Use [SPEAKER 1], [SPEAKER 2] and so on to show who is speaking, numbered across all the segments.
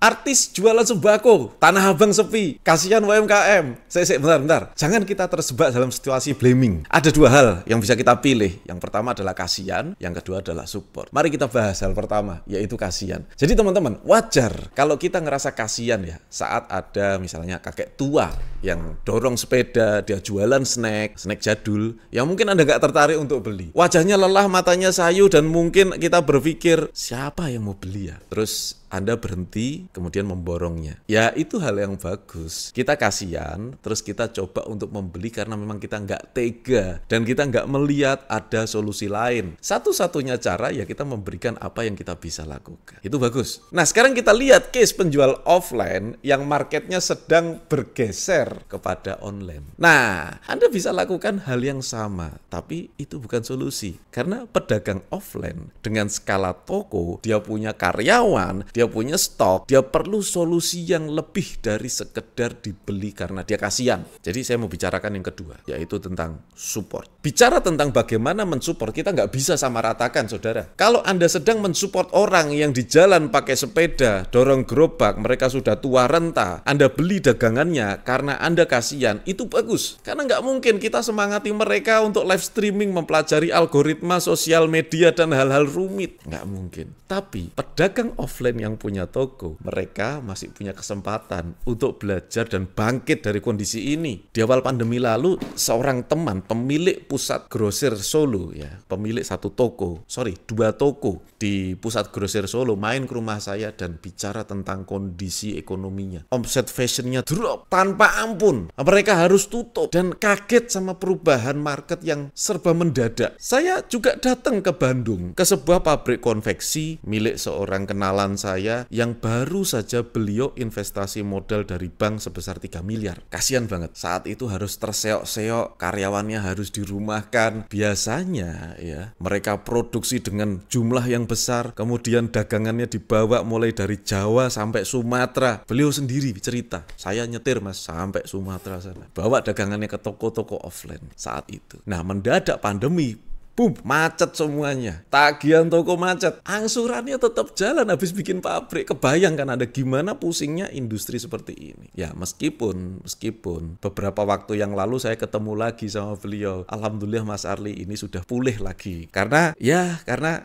[SPEAKER 1] Artis jualan sembako, Tanah Abang sepi, kasihan UMKM. Bentar. Jangan kita terjebak dalam situasi blaming. Ada dua hal yang bisa kita pilih. Yang pertama adalah kasihan, yang kedua adalah support. Mari kita bahas hal pertama, yaitu kasihan. Jadi teman-teman, wajar kalau kita ngerasa kasihan ya saat ada misalnya kakek tua yang dorong sepeda, dia jualan snack jadul, yang mungkin Anda nggak tertarik untuk beli. Wajahnya lelah, matanya sayu, dan mungkin kita berpikir, siapa yang mau beli ya? Terus Anda berhenti, kemudian memborongnya. Ya, itu hal yang bagus. Kita kasihan, terus kita coba untuk membeli karena memang kita nggak tega. Dan kita nggak melihat ada solusi lain. Satu-satunya cara ya kita memberikan apa yang kita bisa lakukan. Itu bagus. Nah, sekarang kita lihat case penjual offline yang marketnya sedang bergeser kepada online. Nah, Anda bisa lakukan hal yang sama, tapi itu bukan solusi. Karena pedagang offline dengan skala toko, dia punya karyawan, dia punya stok, dia perlu solusi yang lebih dari sekedar dibeli karena dia kasihan. Jadi saya mau bicarakan yang kedua, yaitu tentang support. Bicara tentang bagaimana mensupport, kita nggak bisa samaratakan, saudara. Kalau Anda sedang mensupport orang yang di jalan pakai sepeda, dorong gerobak, mereka sudah tua renta, Anda beli dagangannya karena Anda kasihan, itu bagus. Karena nggak mungkin kita semangati mereka untuk live streaming, mempelajari algoritma sosial media dan hal-hal rumit. Nggak mungkin. Tapi pedagang offline yang punya toko, mereka masih punya kesempatan untuk belajar dan bangkit dari kondisi ini. Di awal pandemi lalu, seorang teman pemilik pusat grosir Solo, ya, pemilik dua toko di pusat grosir Solo main ke rumah saya dan bicara tentang kondisi ekonominya. Omset fashionnya drop tanpa ampun. Mereka harus tutup dan kaget sama perubahan market yang serba mendadak. Saya juga datang ke Bandung ke sebuah pabrik konveksi milik seorang kenalan saya yang baru saja beliau investasi modal dari bank sebesar 3 miliar. Kasihan banget. Saat itu harus terseok-seok, karyawannya harus dirumahkan. Biasanya ya, mereka produksi dengan jumlah yang besar, kemudian dagangannya dibawa mulai dari Jawa sampai Sumatera. Beliau sendiri cerita, saya nyetir mas sampai Sumatera sana. Bawa dagangannya ke toko-toko offline saat itu. Nah, mendadak pandemi, boom, macet semuanya. Tagihan toko macet. Angsurannya tetap jalan habis bikin pabrik. Kebayangkan ada gimana pusingnya industri seperti ini. Ya, meskipun beberapa waktu yang lalu saya ketemu lagi sama beliau. Alhamdulillah Mas Arli ini sudah pulih lagi. Karena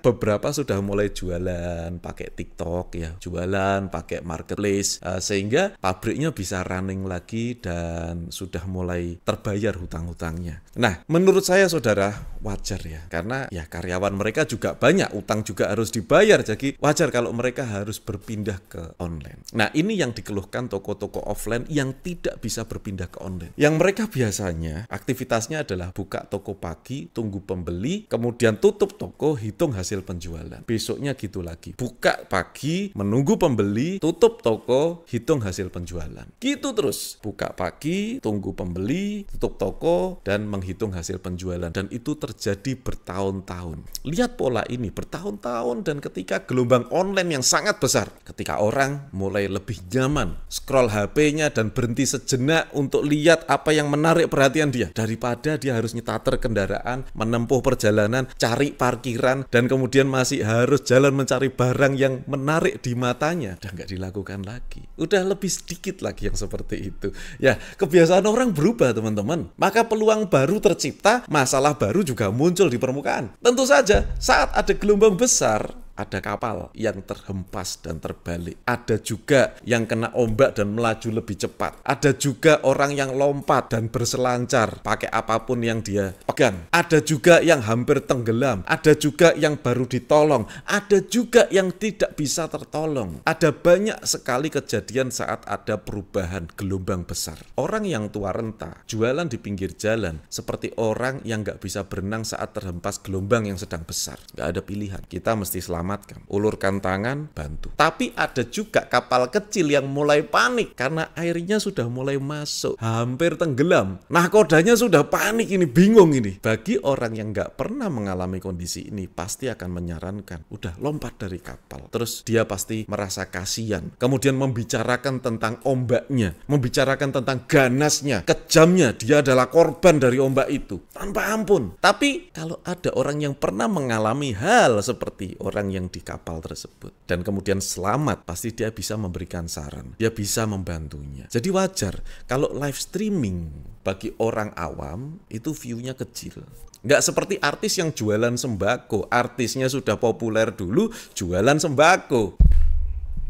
[SPEAKER 1] beberapa sudah mulai jualan pakai TikTok ya, jualan pakai marketplace, sehingga pabriknya bisa running lagi dan sudah mulai terbayar hutang-hutangnya. Nah, menurut saya saudara, wajar ya. Karena ya karyawan mereka juga banyak, utang juga harus dibayar, jadi wajar kalau mereka harus berpindah ke online. Nah, ini yang dikeluhkan toko-toko offline yang tidak bisa berpindah ke online. Yang mereka biasanya aktivitasnya adalah buka toko pagi, tunggu pembeli, kemudian tutup toko, hitung hasil penjualan. Besoknya gitu lagi. Buka pagi, menunggu pembeli, tutup toko, hitung hasil penjualan. Gitu terus. Buka pagi, tunggu pembeli, tutup toko, dan menghitung hasil penjualan. Dan itu terjadi bertahun-tahun. Lihat pola ini bertahun-tahun, dan ketika gelombang online yang sangat besar, ketika orang mulai lebih nyaman scroll HP-nya dan berhenti sejenak untuk lihat apa yang menarik perhatian dia, daripada dia harus nyetater kendaraan, menempuh perjalanan, cari parkiran, dan kemudian masih harus jalan mencari barang yang menarik di matanya. Udah nggak dilakukan lagi. Udah lebih sedikit lagi yang seperti itu. Ya, kebiasaan orang berubah teman-teman. Maka peluang baru tercipta, masalah baru juga muncul di permukaan. Tentu saja saat ada gelombang besar, ada kapal yang terhempas dan terbalik. Ada juga yang kena ombak dan melaju lebih cepat. Ada juga orang yang lompat dan berselancar pakai apapun yang dia pegang. Ada juga yang hampir tenggelam. Ada juga yang baru ditolong. Ada juga yang tidak bisa tertolong. Ada banyak sekali kejadian saat ada perubahan gelombang besar. Orang yang tua renta, jualan di pinggir jalan, seperti orang yang nggak bisa berenang saat terhempas gelombang yang sedang besar. Nggak ada pilihan. Kita mesti selamat. Ulurkan tangan, bantu. Tapi ada juga kapal kecil yang mulai panik karena airnya sudah mulai masuk, hampir tenggelam. Nahkodanya sudah panik ini, bingung ini. Bagi orang yang nggak pernah mengalami kondisi ini, pasti akan menyarankan, udah lompat dari kapal. Terus dia pasti merasa kasihan. Kemudian membicarakan tentang ombaknya, membicarakan tentang ganasnya, kejamnya. Dia adalah korban dari ombak itu. tanpa ampun. Tapi kalau ada orang yang pernah mengalami hal seperti orang yang di kapal tersebut dan kemudian selamat, pasti dia bisa memberikan saran, dia bisa membantunya. Jadi wajar kalau live streaming bagi orang awam itu view-nya kecil. Nggak seperti artis yang jualan sembako. Artisnya sudah populer dulu, jualan sembako.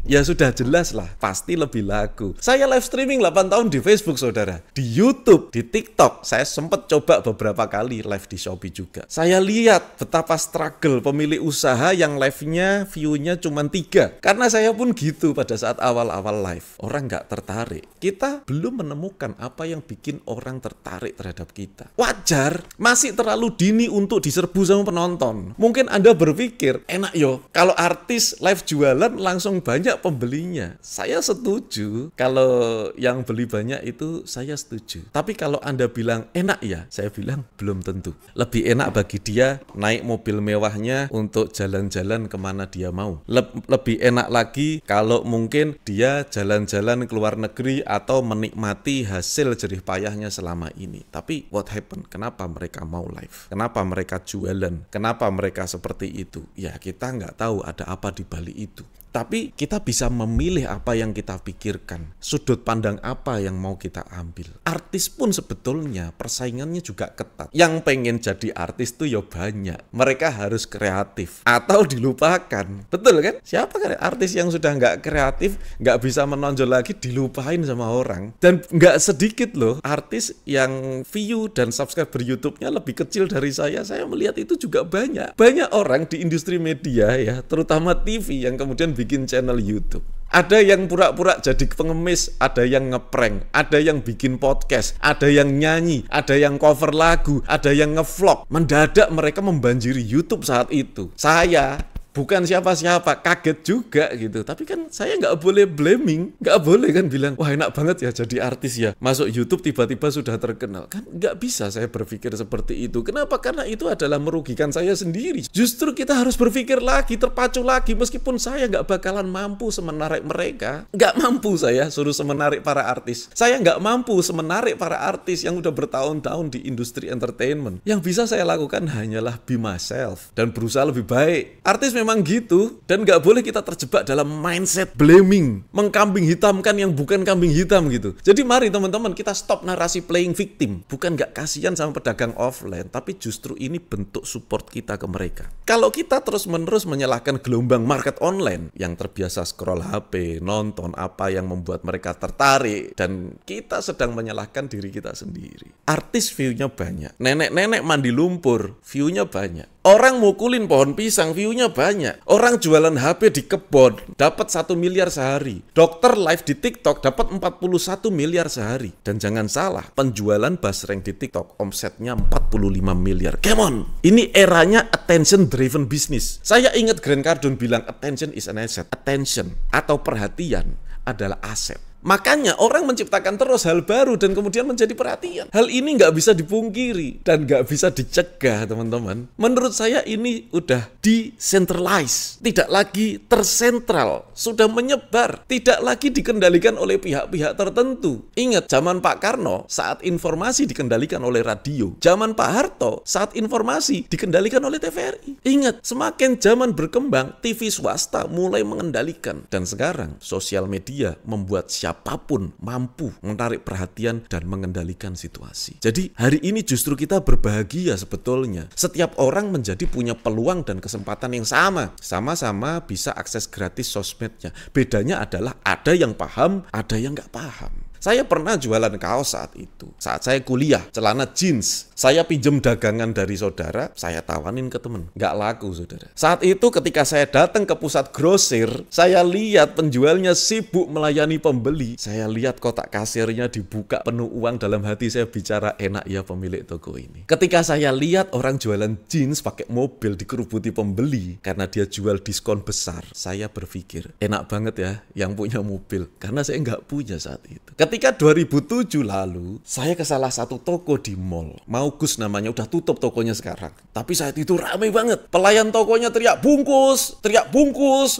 [SPEAKER 1] Ya sudah jelas lah, pasti lebih laku. Saya live streaming 8 tahun di Facebook, saudara. Di YouTube, di TikTok. Saya sempat coba beberapa kali live di Shopee juga. Saya lihat betapa struggle pemilik usaha yang live-nya, view-nya cuma 3. Karena saya pun gitu pada saat awal-awal live. Orang nggak tertarik. Kita belum menemukan apa yang bikin orang tertarik terhadap kita. Wajar, masih terlalu dini untuk diserbu sama penonton. Mungkin Anda berpikir, enak yo, kalau artis live jualan langsung banyak pembelinya. Saya setuju. Kalau yang beli banyak itu saya setuju. Tapi kalau Anda bilang enak ya, saya bilang belum tentu. Lebih enak bagi dia naik mobil mewahnya untuk jalan-jalan kemana dia mau. Lebih enak lagi kalau mungkin dia jalan-jalan ke luar negeri atau menikmati hasil jerih payahnya selama ini. Tapi what happened? Kenapa mereka mau live? Kenapa mereka jualan? Kenapa mereka seperti itu? Ya kita nggak tahu ada apa di balik itu. Tapi kita bisa memilih apa yang kita pikirkan, sudut pandang apa yang mau kita ambil. Artis pun sebetulnya persaingannya juga ketat. Yang pengen jadi artis tuh ya banyak. Mereka harus kreatif atau dilupakan. Betul kan? Siapa kan artis yang sudah nggak kreatif, nggak bisa menonjol lagi, dilupain sama orang. Dan nggak sedikit loh artis yang view dan subscriber YouTube-nya lebih kecil dari saya. Saya melihat itu juga banyak. Banyak orang di industri media ya, terutama TV yang kemudian bikin channel YouTube. Ada yang pura-pura jadi pengemis, ada yang ngeprank, ada yang bikin podcast, ada yang nyanyi, ada yang cover lagu, ada yang ngevlog. Mendadak mereka membanjiri YouTube saat itu. Saya bukan siapa-siapa, kaget juga gitu. Tapi kan saya nggak boleh blaming, nggak boleh kan bilang, wah enak banget ya jadi artis ya, masuk YouTube tiba-tiba sudah terkenal. Kan nggak bisa saya berpikir seperti itu. Kenapa? Karena itu adalah merugikan saya sendiri. Justru kita harus berpikir lagi, terpacu lagi. Meskipun saya nggak bakalan mampu semenarik mereka, nggak mampu saya suruh semenarik para artis. Saya nggak mampu semenarik para artis yang udah bertahun-tahun di industri entertainment. Yang bisa saya lakukan hanyalah be myself dan berusaha lebih baik. Artis memang gitu, dan nggak boleh kita terjebak dalam mindset blaming, mengkambing hitamkan yang bukan kambing hitam gitu. Jadi mari teman-teman kita stop narasi playing victim. Bukan nggak kasihan sama pedagang offline, tapi justru ini bentuk support kita ke mereka. Kalau kita terus-menerus menyalahkan gelombang market online yang terbiasa scroll HP, nonton apa yang membuat mereka tertarik, dan kita sedang menyalahkan diri kita sendiri. Artis view-nya banyak, nenek-nenek mandi lumpur view-nya banyak. Orang mukulin pohon pisang, view-nya banyak. Orang jualan HP di kebon, dapat 1 miliar sehari. Dokter live di TikTok dapat 41 miliar sehari. Dan jangan salah, penjualan basreng di TikTok omsetnya 45 miliar. Come on! Ini eranya attention-driven business. Saya ingat Grant Cardone bilang, attention is an asset. Attention atau perhatian adalah aset. Makanya orang menciptakan terus hal baru dan kemudian menjadi perhatian. Hal ini nggak bisa dipungkiri dan nggak bisa dicegah, teman-teman. Menurut saya ini udah decentralized, tidak lagi tersentral, sudah menyebar, tidak lagi dikendalikan oleh pihak-pihak tertentu. Ingat, zaman Pak Karno saat informasi dikendalikan oleh radio, zaman Pak Harto saat informasi dikendalikan oleh TVRI. Ingat, semakin zaman berkembang, TV swasta mulai mengendalikan, dan sekarang sosial media membuat siapapun mampu menarik perhatian dan mengendalikan situasi. Jadi hari ini justru kita berbahagia sebetulnya. Setiap orang menjadi punya peluang dan kesempatan yang sama. Sama-sama bisa akses gratis sosmednya. Bedanya adalah ada yang paham, ada yang nggak paham. Saya pernah jualan kaos saat itu. Saat saya kuliah, celana jeans. Saya pinjem dagangan dari saudara, saya tawanin ke temen. Nggak laku, saudara. Saat itu ketika saya datang ke pusat grosir, saya lihat penjualnya sibuk melayani pembeli. Saya lihat kotak kasirnya dibuka penuh uang, dalam hati saya bicara, enak ya pemilik toko ini. Ketika saya lihat orang jualan jeans pakai mobil dikerubuti pembeli karena dia jual diskon besar, saya berpikir, enak banget ya yang punya mobil. Karena saya nggak punya saat itu. Ketika Ketika 2007 lalu, saya ke salah satu toko di mall. Maugus namanya, udah tutup tokonya sekarang. Tapi saat itu ramai banget. Pelayan tokonya teriak bungkus,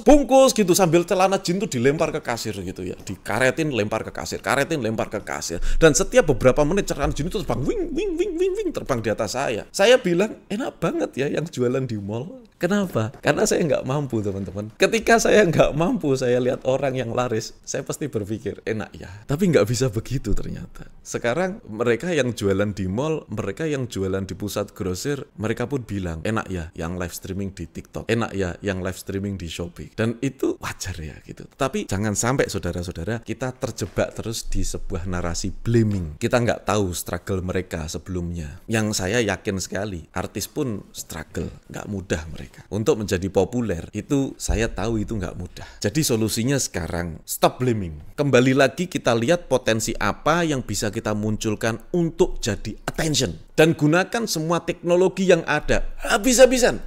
[SPEAKER 1] bungkus gitu. Sambil celana jin tuh dilempar ke kasir gitu ya. Dikaretin, lempar ke kasir, karetin, lempar ke kasir. Dan setiap beberapa menit celana jin itu terbang, wing, terbang di atas saya. Saya bilang, enak banget ya yang jualan di mall. Kenapa? Karena saya nggak mampu, teman-teman. Ketika saya nggak mampu, saya lihat orang yang laris, saya pasti berpikir, enak ya. Tapi nggak bisa begitu ternyata. Sekarang mereka yang jualan di mall, mereka yang jualan di pusat grosir, mereka pun bilang, enak ya yang live streaming di TikTok, enak ya yang live streaming di Shopee. Dan itu wajar ya gitu. Tapi jangan sampai saudara-saudara kita terjebak terus di sebuah narasi blaming. Kita nggak tahu struggle mereka sebelumnya. Yang saya yakin sekali, artis pun struggle, nggak mudah mereka. Untuk menjadi populer, itu saya tahu itu nggak mudah. Jadi solusinya sekarang, stop blaming. Kembali lagi kita lihat potensi apa yang bisa kita munculkan untuk jadi attention. Dan gunakan semua teknologi yang ada, habis-habisan.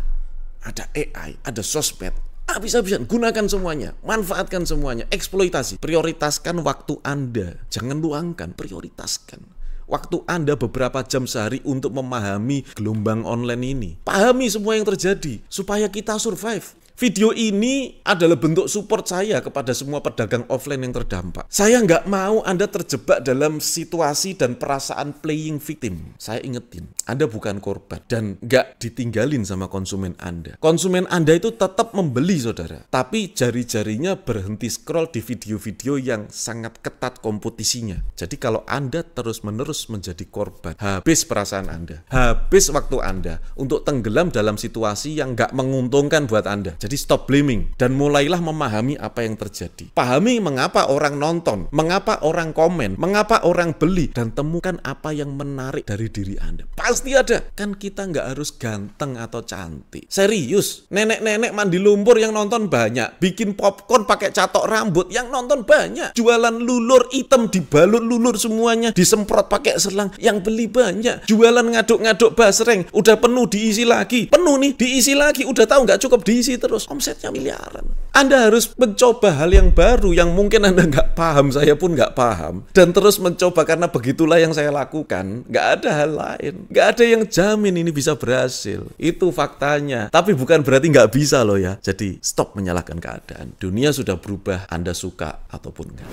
[SPEAKER 1] Ada AI, ada sosmed, habis-habisan, gunakan semuanya, manfaatkan semuanya, eksploitasi. Prioritaskan waktu Anda, jangan luangkan, prioritaskan waktu Anda beberapa jam sehari untuk memahami gelombang online ini. Pahami semua yang terjadi supaya kita survive. Video ini adalah bentuk support saya kepada semua pedagang offline yang terdampak. Saya nggak mau Anda terjebak dalam situasi dan perasaan playing victim. Saya ingetin, Anda bukan korban dan nggak ditinggalin sama konsumen Anda. Konsumen Anda itu tetap membeli, saudara. Tapi jari-jarinya berhenti scroll di video-video yang sangat ketat kompetisinya. Jadi kalau Anda terus-menerus menjadi korban, habis perasaan Anda, habis waktu Anda untuk tenggelam dalam situasi yang nggak menguntungkan buat Anda. Jadi stop blaming dan mulailah memahami apa yang terjadi. Pahami mengapa orang nonton, mengapa orang komen, mengapa orang beli, dan temukan apa yang menarik dari diri Anda. Pasti ada. Kan kita nggak harus ganteng atau cantik. Serius, nenek-nenek mandi lumpur yang nonton banyak. Bikin popcorn pakai catok rambut yang nonton banyak. Jualan lulur hitam dibalut lulur semuanya, disemprot pakai selang yang beli banyak. Jualan ngaduk-ngaduk basreng, udah penuh diisi lagi. Penuh nih, diisi lagi. Udah tahu nggak cukup diisi terus. Omsetnya miliaran. Anda harus mencoba hal yang baru yang mungkin Anda nggak paham, saya pun nggak paham. Dan terus mencoba karena begitulah yang saya lakukan. Nggak ada hal lain. Nggak ada yang jamin ini bisa berhasil. Itu faktanya. Tapi bukan berarti nggak bisa loh ya. Jadi stop menyalahkan keadaan. Dunia sudah berubah, Anda suka ataupun enggak.